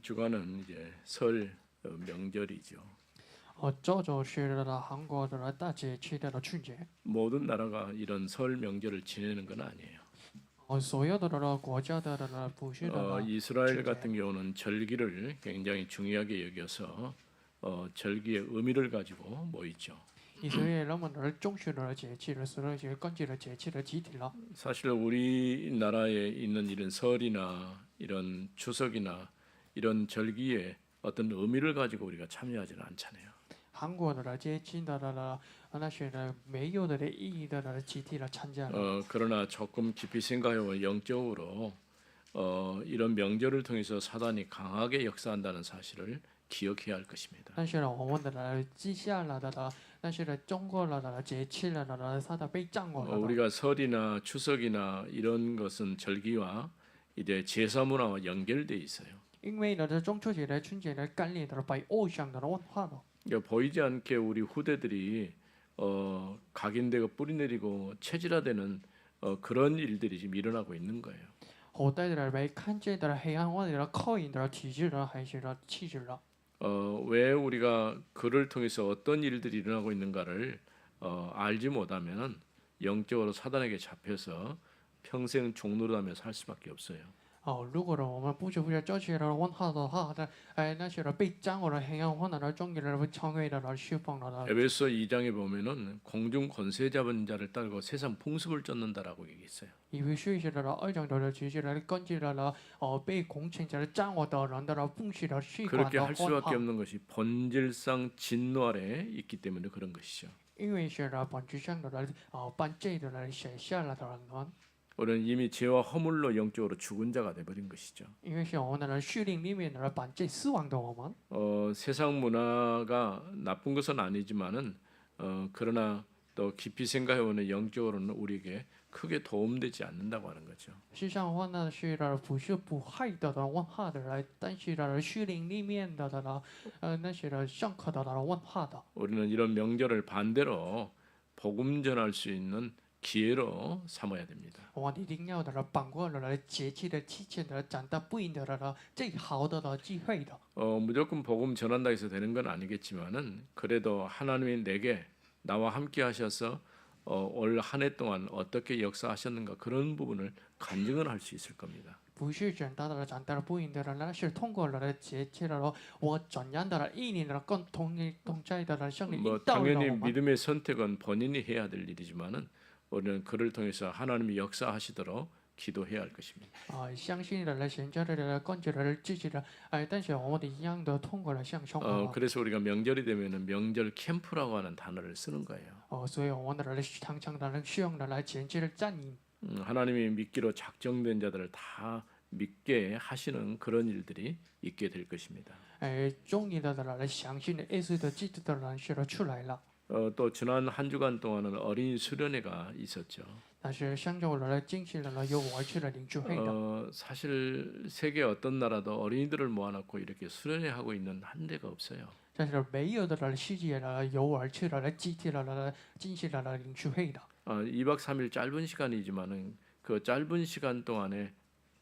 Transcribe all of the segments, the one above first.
주간은 이제 설 명절이죠. 这就是韩国的大节气的春节。 모든 나라가 이런 설 명절을 지내는 건 아니에요. 所有的国家的不是的 이스라엘 春节。 같은 경우는 절기를 굉장히 중요하게 여겨서 절기의 의미를 가지고 모이죠. 以色列人们的重视的节气的是那些根据的节气的集体了。 사실 우리나라에 있는 이런 설이나 이런 추석이나 이런 절기에 어떤 의미를 가지고 우리가 참여하지는 않잖아요. 韩国的节气的那些没有的意义的集体的参加了。 그러나 조금 깊이 생각해보면 영적으로 이런 명절을 통해서 사단이 강하게 역사한다는 사실을 기억해야 할 것입니다. 但是呢，我们的记下了的那些中国的节气了它的被占过了。 우리가 설이나 추석이나 이런 것은 절기와 이제 제사 문화와 연결돼 있어요. 因为呢，这中秋节的春节的概念的被偶像的文化了。 그러니까 보이지 않게 우리 후대들이 각인되고 뿌리내리고 체질화되는 그런 일들이 지금 일어나고 있는 거예요. 后代的被看见的黑暗化的刻印的体制的还是气质了。 왜 우리가 그를 통해서 어떤 일들이 일어나고 있는가를 알지 못하면 영적으로 사단에게 잡혀서 평생 종노릇하며 살 수밖에 없어요. 如果我们不知不觉这些的文化的话，那些被占我的黑暗化的中间的成为的释放了。 에베소 2장에 보면은 공중 권세 잡은 자를 따르고 세상 풍습을 쫓는다라고 얘기했어요. 因为学习的二章的其实根据了被公称的占我的人的风气的习惯 그렇게 的 할 文 수밖에 化。 없는 것이 본질상 진노 아래 있기 때문에 그런 것이죠. 因为是本质上的本质的写下了的人。 우리는 이미 죄와 허물로 영적으로 죽은 자가 돼버린 것이죠. 因为是我们的序令里面的本质死亡的我们。 세상 문화가 나쁜 것은 아니지만은 그러나 또 깊이 생각해보면 영적으로는 우리에게 크게 도움되지 않는다고 하는 거죠. 世上话呢是不是不害的文化的但是序令里面的那些上课的文化的。 우리는 이런 명절을 반대로 복음 전할 수 있는 기회로 삼아야 됩니다. 我们一定要把握节气的期间长大不赢的最好的机会的。 무조건 복음 전한다 해서 되는 건 아니겠지만은 그래도 하나님이 내게 나와 함께 하셔서 올 한 해 동안 어떻게 역사하셨는가 그런 부분을 간증을 할 수 있을 겁니다. 不是长大不赢的那是通过节气我怎样的意念跟同在的胜利 뭐 引导了 당연히 我们。 믿음의 선택은 본인이 해야 될 일이지만은 우리는 그를 통해서 하나님이 역사하시도록 기도해야 할 것입니다. 相信的现在的跟着支持的但是我们一样的通过向生活。 그래서 우리가 명절이 되면은 명절 캠프라고 하는 단어를 쓰는 거예요. 所以我们的常常的使用的节气的战役。 하나님이 믿기로 작정된 자들을 다 믿게 하시는 그런 일들이 있게 될 것입니다. 终于的相信的耶稣的基督的人是出来了。 또 지난 한 주간 동안은 어린이 수련회가 있었죠. 但是上周进行了有我去了领主会的。 사실 세계 어떤 나라도 어린이들을 모아놓고 이렇게 수련회 하고 있는 한 데가 없어요. 但是没有的世界有我去了集体了进行了领主会的。 2박 3일 짧은 시간이지만은 그 짧은 시간 동안에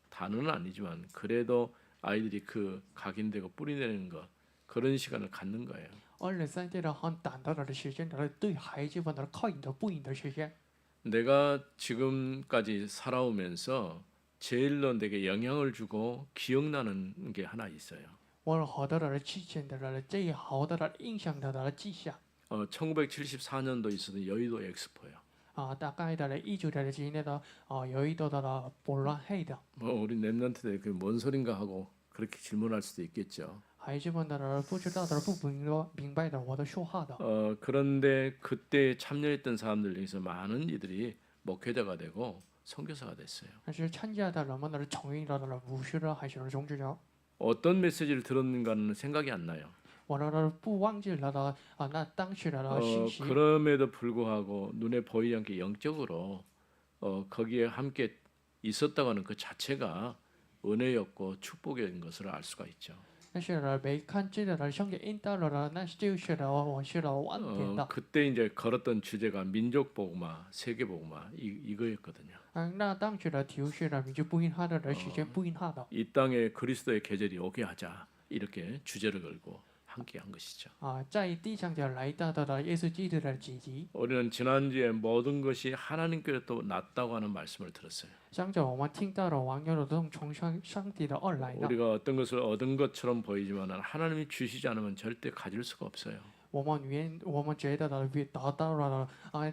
단어는 아니지만 그래도 아이들이 그 각인되고 뿌리내는 것 그런 시간을 갖는 거예요. 2、3天很短的时间对孩子们靠引的不赢的时间。 내가 지금까지 살아오면서 제일로 내게 영향을 주고 기억나는 게 하나 있어요. 我获得了之前的最好的印象的记下。 1974년도 있었던 여의도 엑스포요. 大概19年的有一度的博览会的。 우리 랩런트들 그뭔 소린가 하고 그렇게 질문할 수도 있겠죠. 孩子们不知道的不明白的我的说话的。 그런데 그때 참여했던 사람들 중에서 많은 이들이 목회자가 되고 선교사가 됐어요. 但是参加的人们成为了牧师还是宗教者。 어떤 메시지를 들었는가는 생각이 안 나요. 我不忘记了那当时的信息。 그럼에도 불구하고 눈에 보이지 않게 영적으로 거기에 함께 있었다고 하는 그 자체가 은혜였고 축복인 것을 알 수가 있죠. 但是呢，没看见的兄弟应到了，那就是了，我是了晚点的。 그때 이제 걸었던 주제가 민족 복음화, 세계 복음화 이거였거든요. 那当时的题是呢，你就不应他的时间不应他的 이 땅에 그리스도의 계절이 오게 하자 이렇게 주제를 걸고 함께한 것이죠. 在地上的来到的耶稣基督的几集， 우리는 지난주에 모든 것이 하나님께로부터 났다고 하는 말씀을 들었어요. 相着我们听到的网友的都从上帝的而来的。 우리가 어떤 것을 얻은 것처럼 보이지만 하나님이 주시지 않으면 절대 가질 수가 없어요. 我们觉得的得到了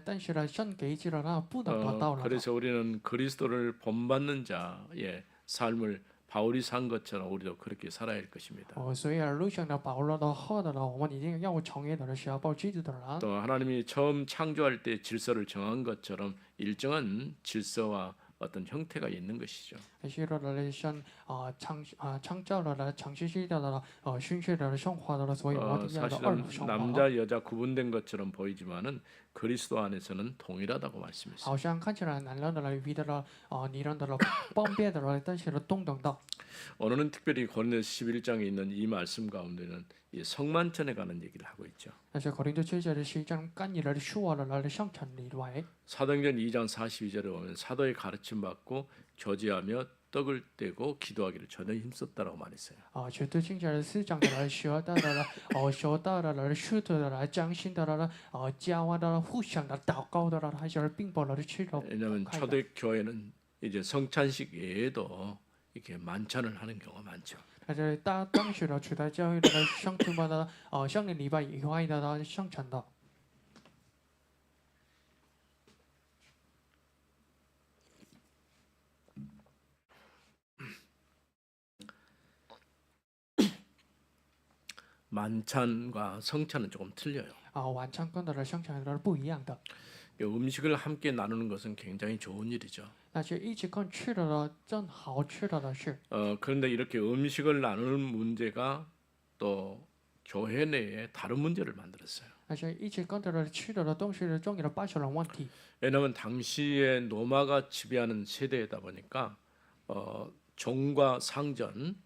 但是呢，神给予了那不能得到了。 그래서 우리는 그리스도를 본받는 자의 삶을 바울이 산 것처럼 우리도 그렇게 살아야 할 것입니다. 所以路上的保罗的话的了，我们一定要成为的是要报基督的人。 또 하나님이 처음 창조할 때 질서를 정한 것처럼 일정한 질서와 어떤 형태가 있는 것이죠. 是的，神创造了长期性的训学的生活的，所以我们要的二 사실은 生活。 남자 여자 구분된 것처럼 보이지만은 그리스도 안에서는 동일하다고 말씀했어요. 好像看起来男人的了、女的了、女人的了、方便的了，但是呢，同等的。 오늘은 특별히 고린도서 11장에 있는 이 말씀 가운데는 이 성만찬에 관한 얘기를 하고 있죠. 但是哥林多前书的是将干你的说的了上层里外。 사도행전 2장 42절에 보면 사도의 가르침 받고 교제하며 떡을 떼고 기도하기를 전혀 힘썼다라고 말했어요. 绝对性的是讲的了，学到的了，学到的了，书的了，讲信的了，教的了，互相的祷告的了，还是并不了去了。 왜냐하면 초대 교회는 이제 성찬식 외에도 이렇게 만찬을 하는 경우가 많죠. 但是当时的初代教会的圣徒们的圣灵礼拜以外的圣城的。 만찬과 성찬은 조금 틀려요. 晚餐跟的圣城的不一样的。 음식을 함께 나누는 것은 굉장히 좋은 일이죠. 那些一起跟吃的了，正好吃的是。 그런데 이렇게 음식을 나누는 문제가 또 교회 내에 다른 문제를 만들었어요. 那些一起跟着吃的东西的重要的八小人问题。 왜냐하면 당시에 로마가 지배하는 세대이다 보니까 종과 상전,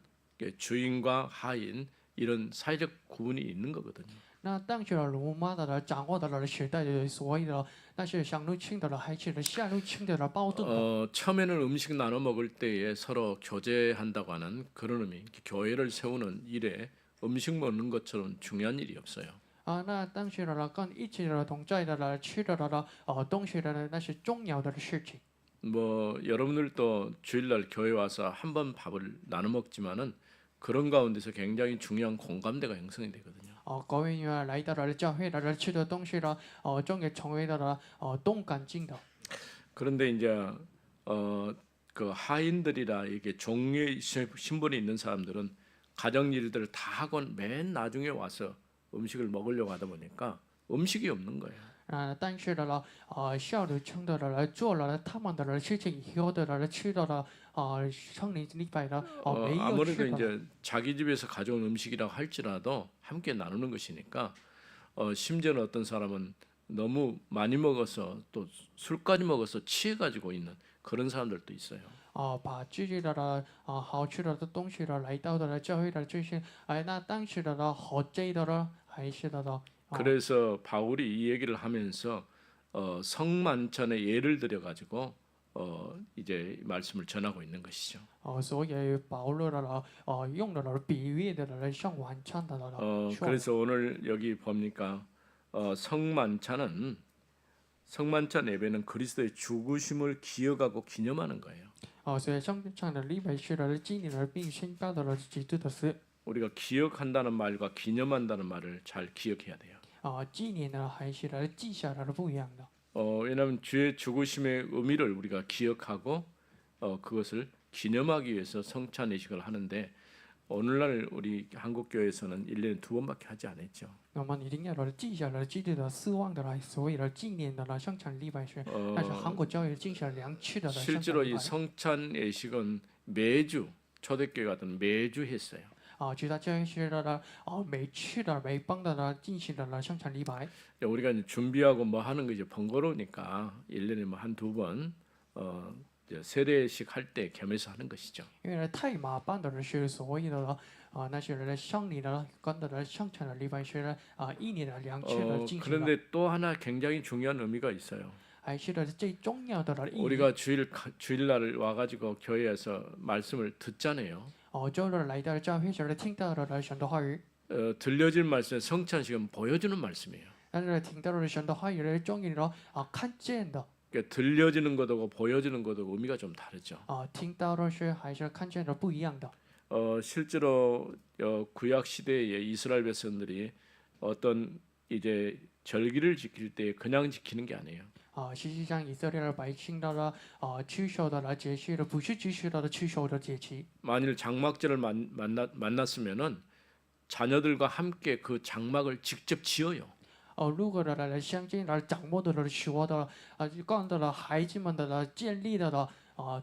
주인과 하인 이런 사회적 구분이 있는 거거든요. 那当时的罗马的掌握的时代的所谓的那些上入侵的还是下入侵的暴动的。 처음에는 음식 나눠 먹을 때에 서로 교제한다고 하는 그런 의미, 교회를 세우는 일에 음식 먹는 것처럼 중요한 일이 없어요. 那当时的跟一起的同在的吃的东西的那是重要的事情。 뭐 여러분들도 주일날 교회 와서 한 번 밥을 나눠 먹지만은 그런 가운데서 굉장히 중요한 공감대가 형성이 되거든요. 各位来到了教会的吃的东西的终于成为了动感性的。 그런데 이제 그 하인들이라 이게 종의 신분이 있는 사람들은 가정 일들을 다 하고 맨 나중에 와서 음식을 먹으려고 하다 보니까 음식이 없는 거예요. 但是的下流称的做了他们的事情以后的吃的圣灵礼拜的没有 아무래도 吃的。 이제 자기 집에서 가져온 음식이라고 할지라도 함께 나누는 것이니까 심지어는 어떤 사람은 너무 많이 먹어서 또 술까지 먹어서 취해가지고 있는 그런 사람들도 있어요. 把自己的好吃的东西来到的教会的这些，那当时的喝醉的还是的 그래서 바울이 이 얘기를 하면서 성만찬의 예를 들어 가지고 이제 말씀을 전하고 있는 것이죠. 所以保罗的用的比喻的像晚餐的说。 그래서 오늘 여기 봅니까? 성만찬은 성만찬 예배는 그리스도의 죽으심을 기억하고 기념하는 거예요. 所以圣餐的礼拜是纪念并宣告的基督的死。 우리가 기억한다는 말과 기념한다는 말을 잘 기억해야 돼요. 纪念呢还是记下来的不一样的。 왜냐하면 주의 죽으심의 의미를 우리가 기억하고 그것을 기념하기 위해서 성찬 예식을 하는데 오늘날 우리 한국 교회에서는 1년에 2번밖에 하지 않았죠. 那么一定要记下来基督的死亡的所以纪念的圣餐礼拜是，但是韩国教会进行2次的圣餐 실제로 礼 이 拜。 성찬 예식은 매주 초대교회 같은 매주 했어요. 其他教会是每次的每帮的进行的圣餐礼拜。 우리가 이제 준비하고 뭐 하는 거 이제 번거로우니까 1년에 뭐 한두 번 세례식 할 때 겸해서 하는 것이죠. 因为太麻烦的是，所以的那些人的乡里的跟的乡城的地方是一年的两次的进行了， 그런데 또 하나 굉장히 중요한 의미가 있어요. 还是的最重要的意义。 우리가 주일날 와가지고 교회에서 말씀을 듣잖아요. 就是来到教会时听到了神的话语， 들려질 말씀은 성찬식은 보여주는 말씀이에요. 但是听到了神的话语的重要的看见的 그러니까 들려지는 것하고 보여지는 것하고 의미가 좀 다르죠. 听到的是还是看见的不一样的。 실제로 구약 시대의 이스라엘 백성들이 어떤 이제 절기를 지킬 때 그냥 지키는 게 아니에요. 实际上以色列的百姓到了去守的了节期的，不是只是到了去守的节期。 만일 장막절을 만났으면은 자녀들과 함께 그 장막을 직접 지어요. 如果的来相信了掌握的了说的干的了孩子们的了建立的了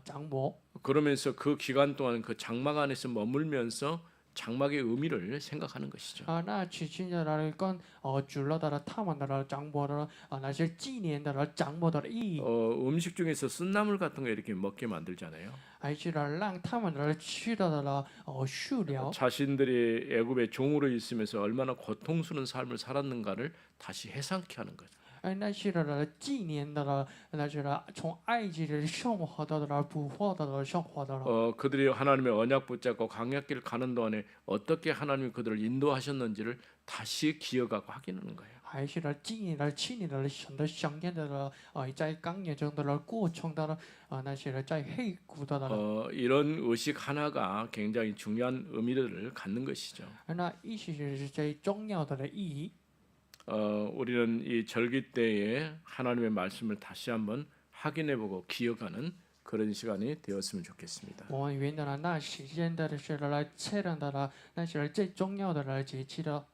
掌握。 그러면서 그 기간 동안 그 장막 안에서 머물면서 장막의 의미를 생각하는 것이죠. 那期间的来跟主了的了他们的了掌握的那些纪念的了掌握的意义， 음식 중에서 쓴나물 같은 거 이렇게 먹게 만들잖아요. 还是让他们的吃到的了塑料。 자신들이 애굽의 종으로 있으면서 얼마나 고통스러운 삶을 살았는가를 다시 회상케 하는 거죠. 那些的纪念的了，那些的从埃及的生活到的了捕获到的生活到了。 그들이 하나님의 언약 붙잡고 광야길 가는 동안에 어떻게 하나님이 그들을 인도하셨는지를 다시 기억하고 확인하는 거예요. 还是的纪念的纪念的神的想念的了在刚也中的了过程的了那些的在黑谷的了。 이런 의식 하나가 굉장히 중요한 의미를 갖는 것이죠. 那意思是最重要的意义。 우리는 이 절기 때에 하나님의 말씀을 다시 한번 확인해보고 기억하는 그런 시간이 되었으면 좋겠습니다. 我们原的那时间的是来确认的了，那是最重要的了节期的。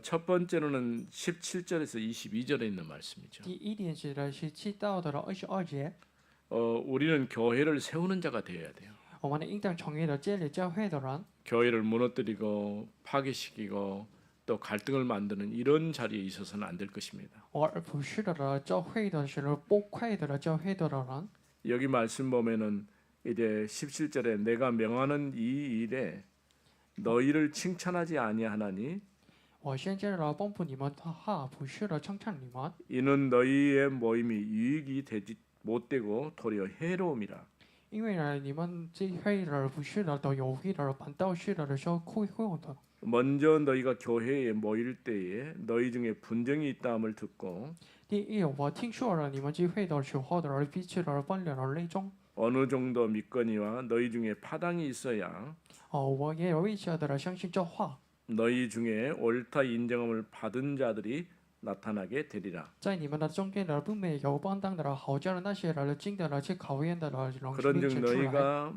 첫 번째로는 17절에서 22절에 있는 말씀이죠. 第一点是的是7到的了22节， 우리는 교회를 세우는 자가 되어야 돼요. 我们应当成为了建立教会的人， 교회를 무너뜨리고 파괴시키고 또 갈등을 만드는 이런 자리에 있어서는 안 될 것입니다. 而不是的了教会的是崩溃的了教会的人。 여기 말씀 보면은 이제 17절에 내가 명하는 이 일에 너희를 칭찬하지 아니하나니 我现在了帮助你们的话，不是的称赞你们， 이는 너희의 모임이 유익이 되지 못되고 도리어 해로움이라. 因为呢你们聚会的不是的都有益的，反倒是的说亏后的。 먼저 너희가 교회에 모일 때에 너희 중에 분쟁이 있다함을 듣고 第一，我听说了你们聚会的时候的彼此的分裂的内中， 어느 정도 믿거니와 너희 중에 파당이 있어야 我也有一些的相信这话， 너희 중에 옳다 인정함을 받은 자들이 나타나게 되리라. 在你们的中间的不没有帮当的好叫那些人经得了去考验的人明 그런즉 显出来。 너희가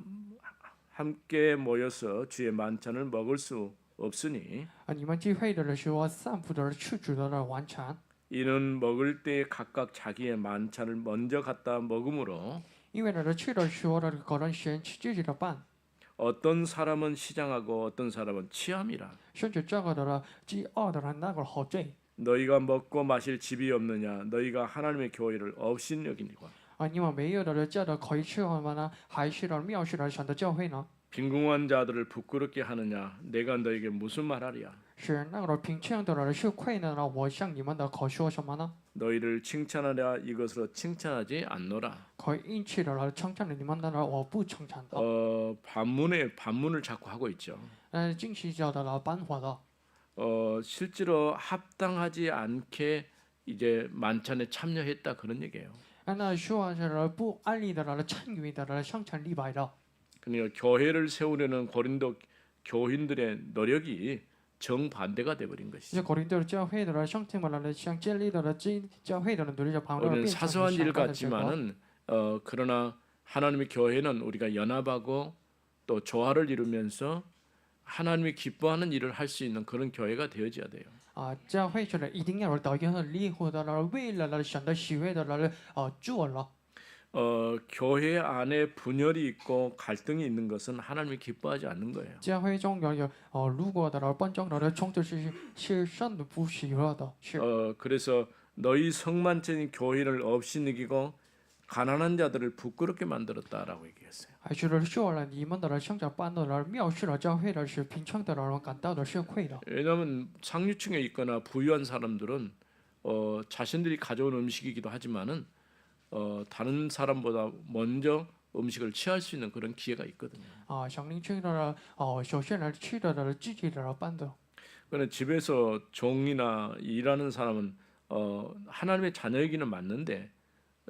함께 모여서 주의 만찬을 먹을 수 없으니 你们聚会的时候散布的去主的完成， 이는 먹을 때 각각 자기의 만찬을 먼저 갖다 먹음으로 因为呢去的时候的可能先吃自己的饭， 어떤 사람은 시장하고 어떤 사람은 취함이라. 甚至这个的饥饿的人那个好罪。 너희가 먹고 마실 집이 없느냐 너희가 하나님의 교회를 업신여기니까. 你们没有的这的可以吃好吗呢？还是的藐视了神的教会呢？ 빈궁한 자들을 부끄럽게 하느냐 내가 너에게 무슨 말하리야. 是那个贫穷的人是亏呢？我向你们的可说什么呢？ 너희를 칭찬하랴 이것으로 칭찬하지 않노라. 可以因此的称赞你们的我不称赞的。 반문을 자꾸 하고 있죠. 惊喜叫的办法的。 실제로 합당하지 않게 이제 만찬에 참여했다 그런 얘기예요. 那说是不按理的参与的生产立白的。 그러니까 교회를 세우려는 고린도 교인들의 노력이 정반대가 돼버린 这 것이죠. 可林多教会的兄弟们想建立的教会的人都是旁边 우리는 变成 사소한 일 相关的结果。 같지만은 그러나 하나님의 교회는 우리가 연합하고 또 조화를 이루면서 하나님이 기뻐하는 일을 할 수 있는 그런 교회가 되어져야 돼요. 教会是一定要有导演和离合的了，为了神的喜悦的了做了。 교회 안에 분열이 있고 갈등이 있는 것은 하나님이 기뻐하지 않는 거예요. 教会中有如果的奔中的冲突是神的不喜悦的，是。 그래서 너희 성만찬인 교회를 업신이기고 가난한 자들을 부끄럽게 만들었다라고 얘기했어요. 还是的说了，你们的生长般的人藐视了教会的是贫穷的人感到的羞愧的。 왜냐하면 상류층에 있거나 부유한 사람들은 자신들이 가져온 음식이기도 하지만은 다른 사람보다 먼저 음식을 취할 수 있는 그런 기회가 있거든요. 像您听到了首先呢吃的自己的班的。 그런데 집에서 종이나 일하는 사람은 하나님의 자녀이기는 맞는데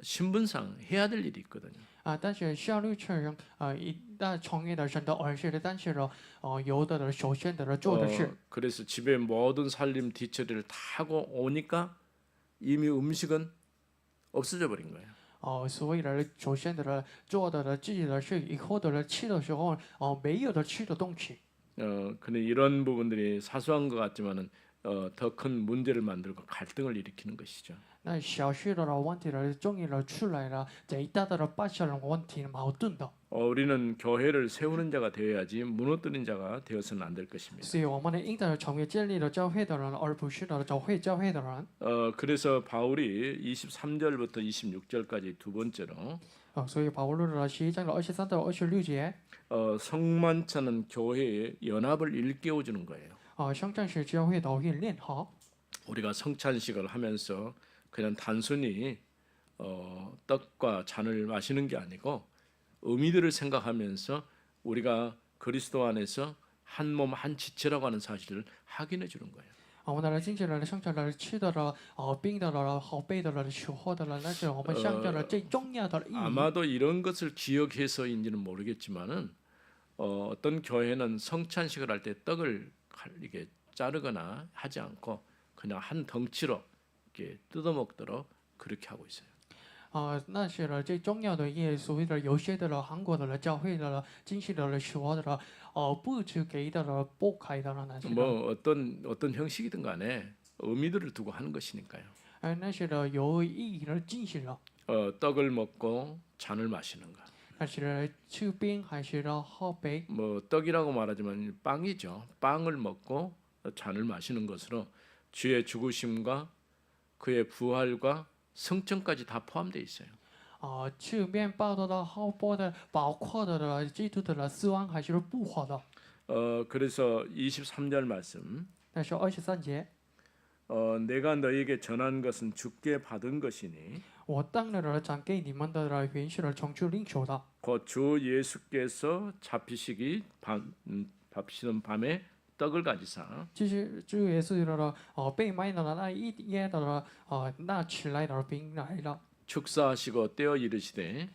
신분상 해야 될 일이 있거든요. 但是效率确认一旦从业的人的而是的，但是呢有的首先的做的是。 그래서 집에 모든 살림 뒤처리를 다 하고 오니까 이미 음식은 없어져 버린 거예요. 所以呢，首先的做的自己的事，以后的吃的时候，没有的吃的东西。 근데 이런 부분들이 사소한 것 같지만은 더 큰 문제를 만들고 갈등을 일으키는 것이죠. 那小事的问题呢，终于出来了，最大的发生了问题矛盾的。 우리는 교회를 세우는 자가 되어야지 무너뜨린 자가 되어서는 안 될 것입니다. 所以我们呢，应当成为建立了教会的人，而不是教会的人。 그래서 바울이 23절부터 26절까지 두 번째로 所以保罗的11章的23到26节， 성만찬은 교회의 연합을 일깨워 주는 거예요. 相战是教会的训练好。 우리가 성찬식을 하면서 그냥 단순히 떡과 잔을 마시는 게 아니고 의미들을 생각하면서 우리가 그리스도 안에서 한 몸 한 지체라고 하는 사실을 확인해 주는 거예요. 我们的经济人象征了吃的了，冰的了，好背的了，吃喝的了，那是我们象征了最重要的意义。 아마도 이런 것을 기억해서인지는 모르겠지만은 어떤 교회는 성찬식을 할 때 떡을 이게 자르거나 하지 않고 그냥 한 덩치로 이렇게 뜯어 먹도록 그렇게 하고 있어요. 那是了最重要的意义。所谓的有些的了，韩国的了，教会的了，经济的了，说的了，不只给的了，拨开的了那些。 뭐 어떤 형식이든 간에 의미들을 두고 하는 것이니까요. 那些的有意义的进行了。 떡을 먹고 잔을 마시는 것. 那是吃冰还是了喝杯？ 뭐 떡이라고 말하지만 빵이죠. 빵을 먹고 잔을 마시는 것으로 주의 죽으심과 그의 부활과 성천까지 다 포함되어 있어요. 吃面包的了，喝杯的，包括的了，基督的了，死亡还是不活的。 그래서 23절 말씀. 那是23节。 내가 너에게 전한 것은 주께 받은 것이니 我当了讲给你们的了，原是了从主领受的。 곧 주 예수께서 잡히시는 밤에 떡을 가지사 就是主耶稣的了，被卖的了那一夜的了，那起来的兵来了， 축사하시고 떼어 이르시되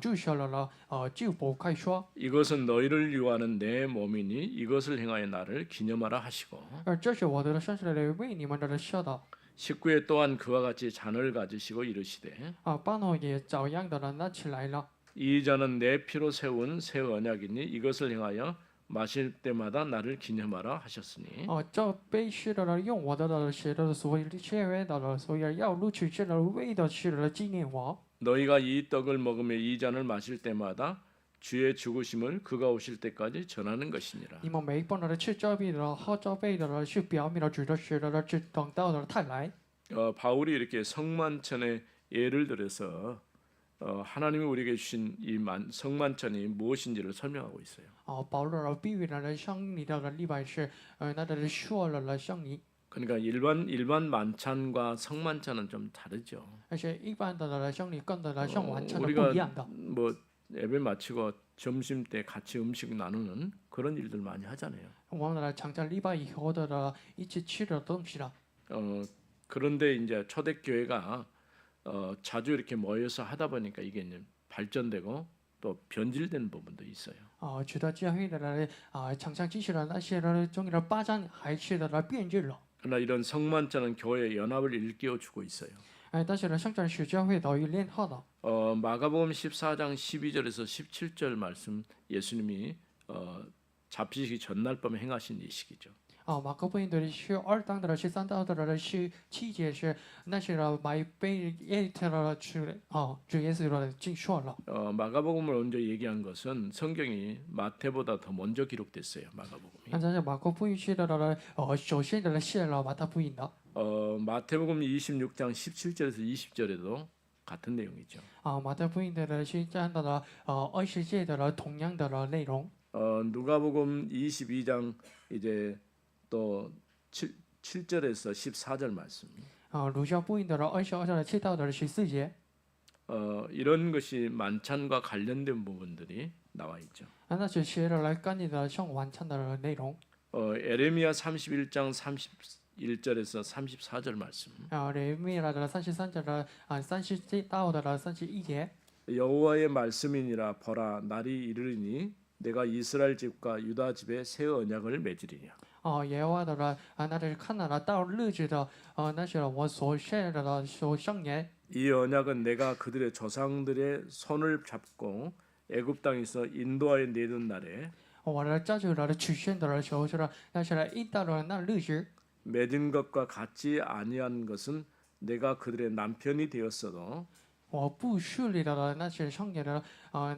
注射了了，就不开说， 이것은 너희를 유하는 내 몸이니 이것을 행하여 나를 기념하라 하시고 这是我的身体来为你们的说的。 19에 또한 그와 같이 잔을 가지시고 이르시되 巴诺也照样的了，那起来了。 이 잔은 내 피로 세운 새 언약이니 이것을 행하여 마실 때마다 나를 기념하라 하셨으니 这杯是的了，用我的了写的，所以切约的了，所以要录取这了，为的是了纪念我。 너희가 이 떡을 먹으며 이 잔을 마실 때마다 주의 죽으심을 그가 오실 때까지 전하는 것이니라. 你们每一本的吃这杯的了，喝这杯的了，是表明了主的是的了，只等到的太来。 바울이 이렇게 성만찬의 예를 들어서 하나님이 우리에게 주신 이 성만찬이 무엇인지를 설명하고 있어요. 保罗了比喻了像你的了例外是，那的说了像你。 그러니까 일반 만찬과 성만찬은 좀 다르죠. 而且一般的了像你跟的了像晚餐的不 우리가 一样的。 뭐 예배 마치고 점심 때 같이 음식 나누는 그런 일들 많이 하잖아요. 我们常常礼拜以后的了一起吃的东西了。 그런데 이제 초대교회가 자주 이렇게 모여서 하다 보니까 이게 이제 발전되고 또 변질된 부분도 있어요. 觉得教会的了常常继续了那些了中的发展还是的了变质了。 그러나 이런 성만찬은 교회의 연합을 일깨워 주고 있어요. 但是呢，上战是教会的联合的。 마가복음 14장 12절에서 17절 말씀 예수님이 잡히시기 전날 밤에 행하신 이식이죠. 马可福音的是2章的13到的17节是那是了买被耶特了去主耶稣了经说了。 마가복음을 먼저 얘기한 것은 성경이 마태보다 더 먼저 기록됐어요. 마가복음이. 但是马可福音是的了首先的写了马太福音的。 마태복음 26장 17절에서 20절에도 같은 내용이죠. 马太福音的是占到了20节的同样的内容。 누가복음 22장 이제 또 7절에서 14절 말씀. 鲁孝福音的22章7到的14节。 이런 것이 만찬과 관련된 부분들이 나와 있죠. 那是写了来跟你的像晚餐的内容。 에레미야 31장 31절에서 34절 말씀. 耶利米勒的33节的30到的31节。 여호와의 말씀이니라 보라 날이 이르리니 내가 이스라엘 집과 유다 집에 새 언약을 맺으리냐. 耶和华的那是看到了到日子的那是我所献的所圣言。 이 언약은 내가 그들의 조상들의 손을 잡고 애굽 땅에서 인도하여 내던 날에 我的家主的曲线的时候是那是一到了那日子。 맺은 것과 같지 아니한 것은 내가 그들의 남편이 되었어도 我不顺利的那些圣言的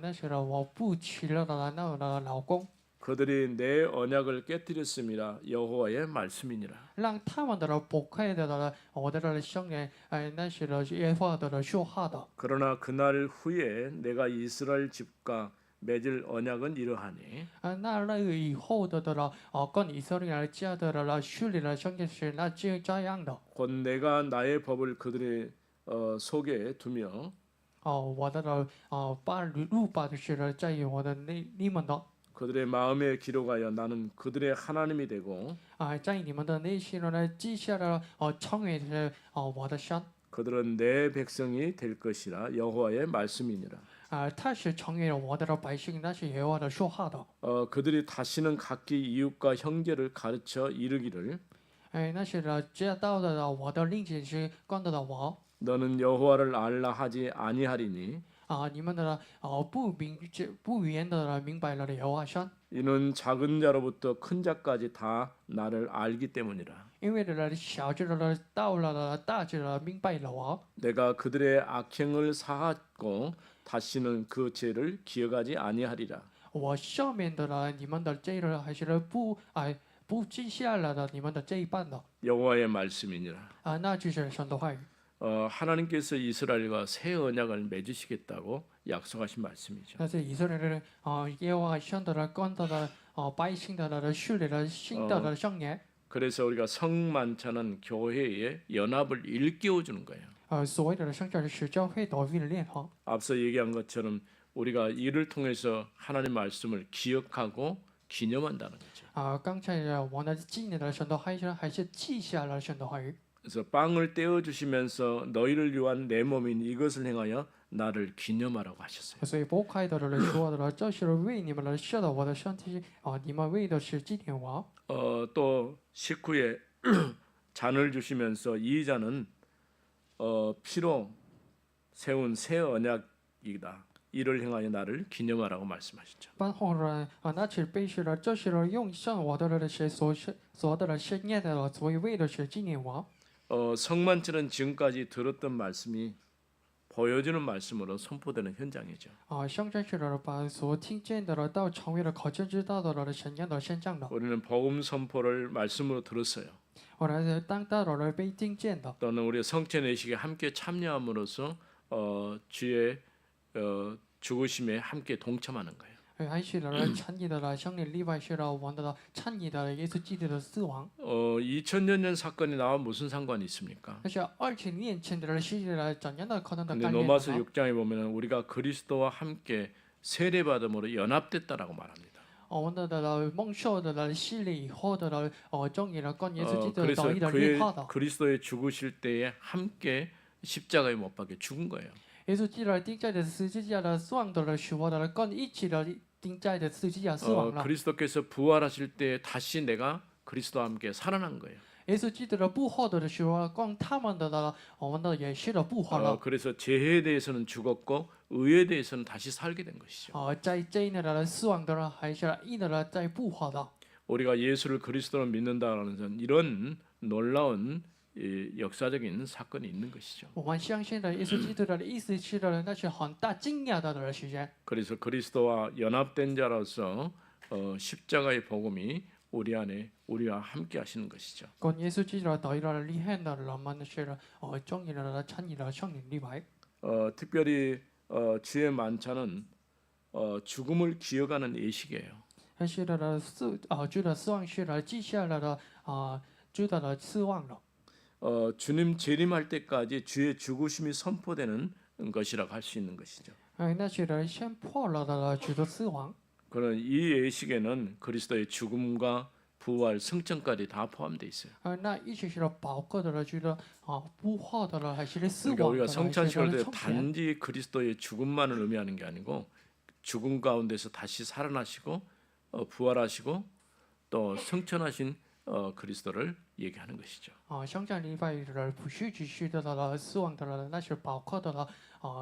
那些我不娶了的那我的老公。 그들이 내 언약을 깨뜨렸음이라 여호와의 말씀이니라. 让他们的不快的我的圣言那些的耶和华的说话的。 그러나 그날 후에 내가 이스라엘 집과 맺을 언약은 이러하니 那以后的跟以色列家的顺利的圣言是那就这样的。 곧 내가 나의 법을 그들의 속에 두며 我的把律法的是在于我的你们的。 그들의 마음에 기록하여 나는 그들의 하나님이 되고 在你们的内心呢记下了成为是我的神。 그들은 내 백성이 될 것이라 여호와의 말씀이니라. 他是成为了我的百姓，那是耶和华的说话的。 그들이 다시는 각기 이웃과 형제를 가르쳐 이르기를 那是知道的我的令姐是关的我。 너는 여호와를 알라 하지 아니하리니 你们的不言的明白了耶和华神。 이는 작은 자로부터 큰 자까지 다 나를 알기 때문이라. 因为小智的到了大智的明白了我。 내가 그들의 악행을 사하고 다시는 그 죄를 기억하지 아니하리라. 我赦免的你们的罪了，还是不记下了的你们的这一半的。 여호와의 말씀이니라. 那就是神的话语。 하나님께서 이스라엘과 새 언약을 맺으시겠다고 약속하신 말씀이죠. 那是以色列的耶和华神的跟的百姓的树立了新的圣言。 그래서 우리가 성만찬은 교회의 연합을 일깨워 주는 거예요. 所谓的圣教是教会的训练哈。 앞서 얘기한 것처럼 우리가 이를 통해서 하나님 말씀을 기억하고 기념한다는 거죠. 刚才我们纪念了神的话语，还是记下了神的话语。 그래서 빵을 떼어 주시면서 너희를 위한 내 몸인 이것을 행하여 나를 기념하라고 하셨어요. 所以不开的说的，这是为你们而设的我的身体你们为的是纪念我。 또 식후에 잔을 주시면서 이 잔은 피로 세운 새 언약이다. 이를 행하여 나를 기념하라고 말씀하셨죠. 饭后呢拿起杯是了，这是用上我的是所的圣言的，所以为的是纪念我。 성만찬은 지금까지 들었던 말씀이 보여주는 말씀으로 선포되는 현장이죠. 圣战是了，把所听见的到成为了可见知道的神样的现象的。 우리는 복음 선포를 말씀으로 들었어요. 我来当到了被听见的。 또는 우리 성체 내식에 함께 참여함으로써 주의 죽으심에 함께 동참하는 거예요. 还是了参与的了，像你例外是了我们的参与的耶稣基督的死亡。 2000년 전 사건이 나와 무슨 상관이 있습니까? 那是2000年前的事情了，怎样的可能的 근데 概念 로마서 呢？ 6장에 보면은 우리가 그리스도와 함께 세례 받음으로 연합됐다라고 말합니다. 我们的蒙受的洗礼以后的终于了跟耶稣基督 그래서 得以的 그의 联合的。 그리스도의 죽으실 때에 함께 십자가에 못 박혀 죽은 거예요. 耶稣基督钉在的十字架的死亡的时候的跟一起的钉在的十字架死亡了。 그리스도께서 부활하실 때 다시 내가 그리스도와 함께 살아난 거예요. 耶稣基督的复活的时候，跟他们的我们的也是的复活了。 그래서 죄에 대해서는 죽었고 의에 대해서는 다시 살게 된 것이죠. 在这一的死亡的还是义的在复活的。 우리가 예수를 그리스도로 믿는다라는 건 이런 놀라운 역사적인 사건이 있는 것이죠. 我们相信的耶稣基督的意思是的，那是很大惊讶的事情。 그래서 그리스도와 연합된 자로서 십자가의 복음이 우리 안에 우리와 함께 하시는 것이죠. 跟耶稣基督得以了立汉的人们是终于了参与了圣灵礼拜。 특별히 주의 만찬은 죽음을 기억하는 예식이에요. 但是主的死亡是了记下来的主的死亡了。 주님 재림할 때까지 주의 죽으심이 선포되는 것이라고 할 수 있는 것이죠. 那些人先破了的主的死亡。 그런 이 예식에는 그리스도의 죽음과 부활, 승천까지 다 포함되어 있어요. 那一起是包括的了主的不化的了还是死 그러니까 亡的 우리가 了，还是 성찬식을 的 때 充填。 단지 그리스도의 죽음만을 의미하는 게 아니고 죽음 가운데서 다시 살아나시고 부활하시고 또 승천하신 그리스도를 얘기하는 것이죠. 相较另外的不是只是的了死亡的了，那是包括的了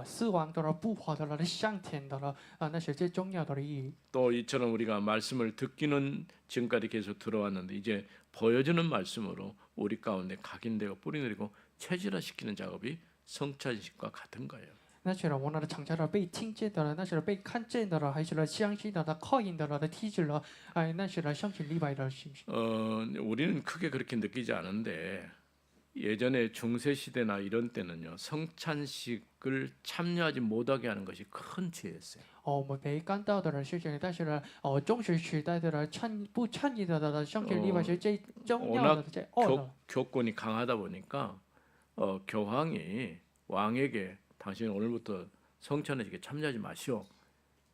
死亡的了不化的了向天的了那是最重要的意义。 또 이처럼 우리가 말씀을 듣기는 지금까지 계속 들어왔는데 이제 보여주는 말씀으로 우리 가운데 각인되고 뿌리내리고 체질화시키는 작업이 성찬식과 같은 거예요. 那些人我那的常常的被听见的了，那些人被看见的了，还是了相信的了、靠引的了的体质了，那些人相信礼拜的信息。 우리는 크게 그렇게 느끼지 않은데 예전에 중세 시대나 이런 때는요 성찬식을 참여하지 못하게 하는 것이 큰 죄였어요. 我们没感到的人是这样，但是呢，中学时代的人不参与的人，相信礼拜是最重要的、最恶的。 교권이 강하다 보니까 교황이 왕에게 당신 오늘부터 성찬식에 참여하지 마시오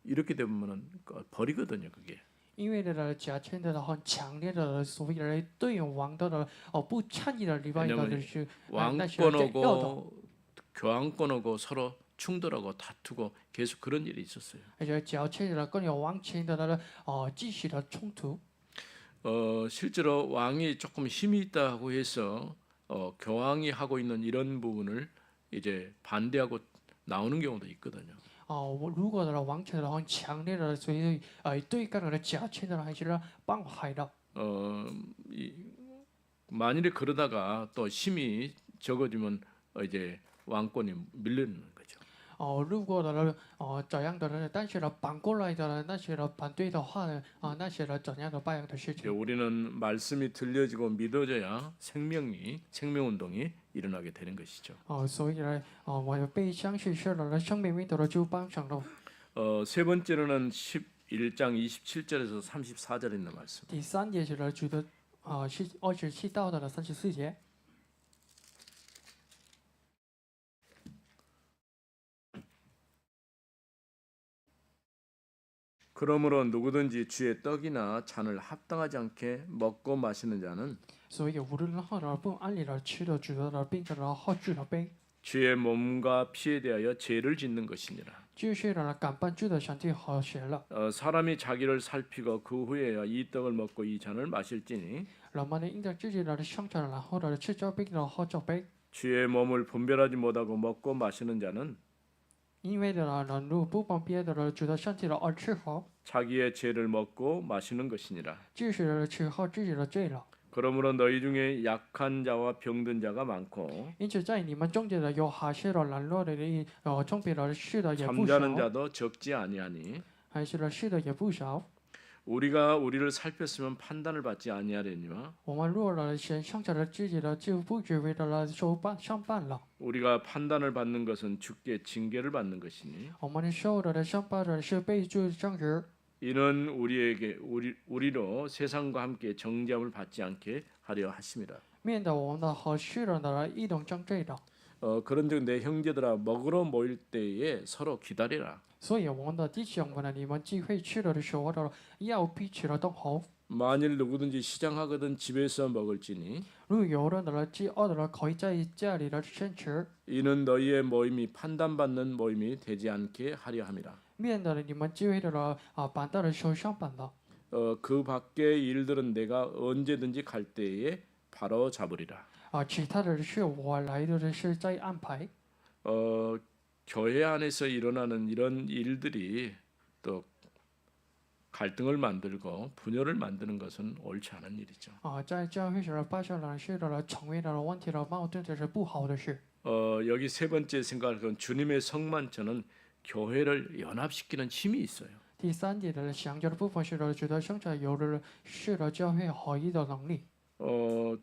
이렇게 되면은 버리거든요 그게. 因为的假签的很强烈的所谓的对应王道的不参与的礼拜的是那些最恶的。 왕권하고 교황권하고 서로 충돌하고 다투고 계속 그런 일이 있었어요. 而且假签的跟有王签的呢继续的冲突。 실제로 왕이 조금 힘이 있다고 해서 교황이 하고 있는 이런 부분을 이제 반대하고 나오는 경우도 있거든요. 如果的王签的很强烈的，所以对抗的假签的还是帮害的。 만일에 그러다가 또 힘이 적어지면 이제 왕권이 밀리는 거죠. 如果的这样的人，但是呢反过来的那些反对的话呢那些怎样的办样的事情。 우리는 말씀이 들려지고 믿어져야 생명 운동이 일어나게 되는 것이죠. 所以呢我被相信是了，生命运动的就帮上了。 세 번째로는 11장 27절에서 34절에 있는 말씀. 第三节是了主的是27到的34节。 그러므로 누구든지 주의 떡이나 잔을 합당하지 않게 먹고 마시는 자는 所以无论何人不按理吃的主的饼的喝主的饼， 주의 몸과 피에 대하여 죄를 짓는 것이니라. 就是干拌主的身体和血了。 사람이 자기를 살피고 그 후에야 이 떡을 먹고 이 잔을 마실지니 人们呢应当自己的相承，然后的吃这饼的喝这饼。 주의 몸을 분별하지 못하고 먹고 마시는 자는 因为的人如不分别的主的身体的而吃喝， 자기의 죄를 먹고 마시는 것이니라. 就是吃喝自己的罪了。 그러므로 너희 중에 약한 자와 병든 자가 많고 因此在你们中间的有还是软弱的人，中别的是的也不 잠자는 少， 자도 적지 아니하니 还是是的也不少。 우리가 우리를 살폈으면 판단을 받지 아니하려니와 我们若先相着了自己的，就不只为了上班了。 우리가 판단을 받는 것은 주께 징계를 받는 것이니 我们受的上班的是被主正直， 이는 우리로 세상과 함께 정죄함을 받지 않게 하려 하심이라. 免得我们的和世人的一同正罪的。 그런즉 내 형제들아 먹으러 모일 때에 서로 기다리라. 所以我们的弟兄们呢，你们聚会吃了的时候的要彼此的等候。 만일 누구든지 시장하거든 집에서 먹을지니 如有人的饥饿的可以在家里的先吃， 이는 너희의 모임이 판단받는 모임이 되지 않게 하려 함이라. 免得你们聚会的板凳的时候上班了。 그 밖의 일들은 내가 언제든지 갈 때에 바로 잡으리라. 其他的是我来的是在安排。 교회 안에서 일어나는 이런 일들이 또 갈등을 만들고 분열을 만드는 것은 옳지 않은 일이죠. 在教会时发生了是的成为了问题的矛盾，这是不好的事。 여기 세 번째 생각할 건 주님의 성만찬은 교회를 연합시키는 힘이 있어요. 第三点的想着的部分是的，觉得生产有的是的教会合一的能力。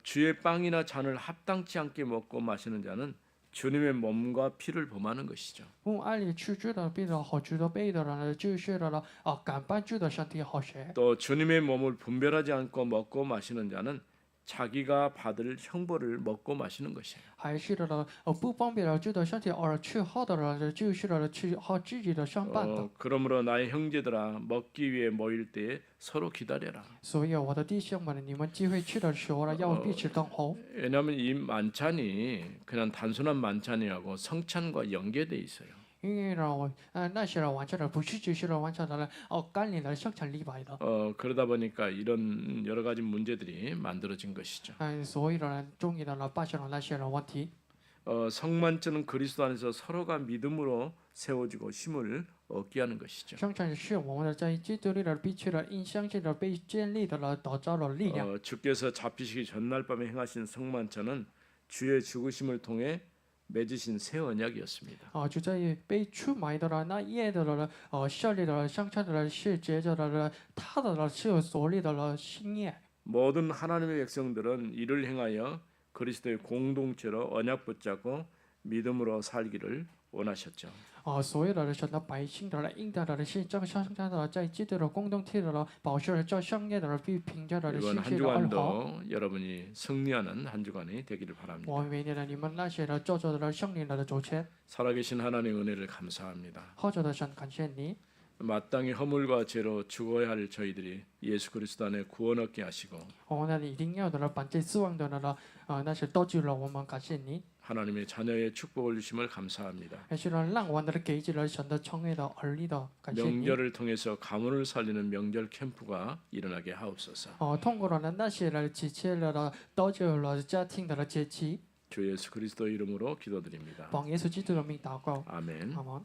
주의 빵이나 잔을 합당치 않게 먹고 마시는 자는 주님의 몸과 피를 범하는 것이죠. 用爱里去知道背的好，知道背的人就是了敢办知道上帝好谁。 또 주님의 몸을 분별하지 않고 먹고 마시는 자는 자기가 받을 형벌을 먹고 마시는 것이에요. 还是的不方便了知道上帝而去好的人，就是了去好自己的上班的。 그러므로 나의 형제들아 먹기 위해 모일 때에 서로 기다려라. 所以我的弟兄们，你们机会去的时候呢，要彼此等候。 왜냐하면 이 만찬이 그냥 단순한 만찬이하고 성찬과 연계돼 있어요. 因为呢，那些人完成的不是只是完成的干领的生产礼拜的。 그러다 보니까 이런 여러 가지 문제들이 만들어진 것이죠. 所以呢，终于呢发现了那些人问题。 성만찬은 그리스도 안에서 서로가 믿음으로 세워지고 힘을 얻게 하는 것이죠. 生产是我们的在基督里的彼此的因相信的被建立的了，得着了力量。 주께서 잡히시기 전날 밤에 행하신 성만찬은 주의 죽으심을 통해 맺으신 새 언약이었습니다. 就在被出卖的了那夜的了效力的了生产的了是接着的了他的了是有所立的了新业。 모든 하나님의 백성들은 이를 행하여 그리스도의 공동체로 언약 붙잡고 믿음으로 살기를 원하셨죠. 所有的神的百姓的了应当的是这个生产的在基督的共同体的了保持了这圣业的了必凭着的 이번 信 한 息的而活。 주간도 여러분이 승리하는 한 주간이 되기를 바랍니다. 我明年的你们那些的做着的了圣灵的主权， 살아계신 하나님의 은혜를 감사합니다. 或者的神感谢你。 마땅히 허물과 죄로 죽어야 할 저희들이 예수 그리스도 안에 구원 얻게 하시고 我们那里一定要的了本罪死亡的了那是得救了，我们感谢你。 하나님의 자녀의 축복을 주심을 감사합니다. 也是呢让我们的给予了神的称谓的儿女的感谢你。 명절을 통해서 가문을 살리는 명절 캠프가 일어나게 하옵소서. 通过了那些了几切了得救了家庭的了节期， 주 예수 그리스도 이름으로 기도드립니다. 奉耶稣基督的名祷告， 아멘. 阿门。